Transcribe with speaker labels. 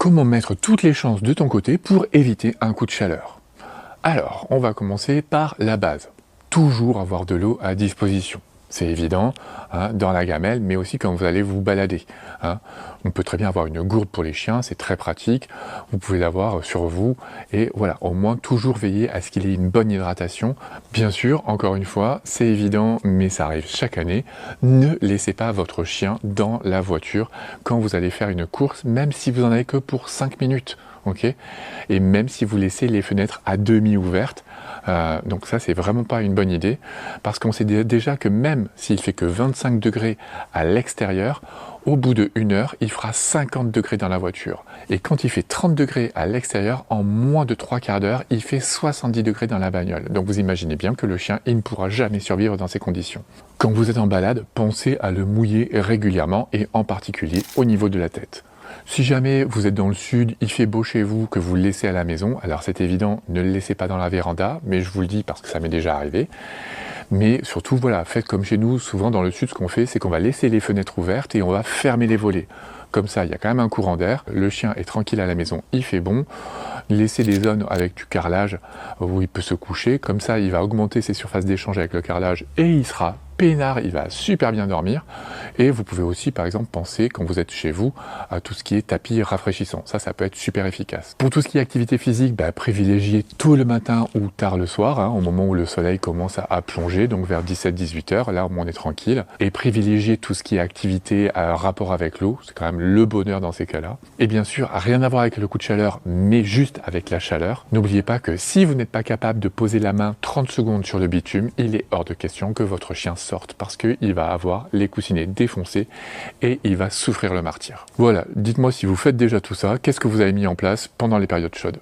Speaker 1: Comment mettre toutes les chances de ton côté pour éviter un coup de chaleur? Alors, on va commencer par la base. Toujours avoir de l'eau à disposition. C'est évident, hein, dans la gamelle, mais aussi quand vous allez vous balader, hein. On peut très bien avoir une gourde pour les chiens, c'est très pratique. Vous pouvez l'avoir sur vous et voilà, au moins toujours veiller à ce qu'il ait une bonne hydratation. Bien sûr, encore une fois, c'est évident, mais ça arrive chaque année. Ne laissez pas votre chien dans la voiture quand vous allez faire une course, même si vous en avez que pour 5 minutes. Okay, et même si vous laissez les fenêtres à demi ouvertes, donc ça c'est vraiment pas une bonne idée, parce qu'on sait déjà que même s'il fait que 25 degrés à l'extérieur, au bout de 1 heure, il fera 50 degrés dans la voiture. Et quand il fait 30 degrés à l'extérieur, en moins de 3/4 d'heure, il fait 70 degrés dans la bagnole. Donc vous imaginez bien que le chien, il ne pourra jamais survivre dans ces conditions. Quand vous êtes en balade, pensez à le mouiller régulièrement et en particulier au niveau de la tête. Si jamais vous êtes dans le sud, il fait beau chez vous, que vous le laissez à la maison, alors c'est évident, ne le laissez pas dans la véranda, mais je vous le dis parce que ça m'est déjà arrivé. Mais surtout, voilà, faites comme chez nous, souvent dans le sud, ce qu'on fait, c'est qu'on va laisser les fenêtres ouvertes et on va fermer les volets. Comme ça, il y a quand même un courant d'air, le chien est tranquille à la maison, il fait bon. Laissez des zones avec du carrelage où il peut se coucher, comme ça il va augmenter ses surfaces d'échange avec le carrelage et il sera peinard, il va super bien dormir. Et vous pouvez aussi par exemple penser quand vous êtes chez vous à tout ce qui est tapis rafraîchissant, ça peut être super efficace. Pour tout ce qui est activité physique, privilégiez tôt le matin ou tard le soir, hein, au moment où le soleil commence à plonger, donc vers 17-18 heures, là où on est tranquille, et privilégiez tout ce qui est activité à rapport avec l'eau, c'est quand même le bonheur dans ces cas-là. Et bien sûr, rien à voir avec le coup de chaleur, mais juste avec la chaleur. N'oubliez pas que si vous n'êtes pas capable de poser la main 30 secondes sur le bitume, il est hors de question que votre chien sorte parce qu'il va avoir les coussinets défoncés et il va souffrir le martyre. Voilà, dites-moi si vous faites déjà tout ça, qu'est-ce que vous avez mis en place pendant les périodes chaudes?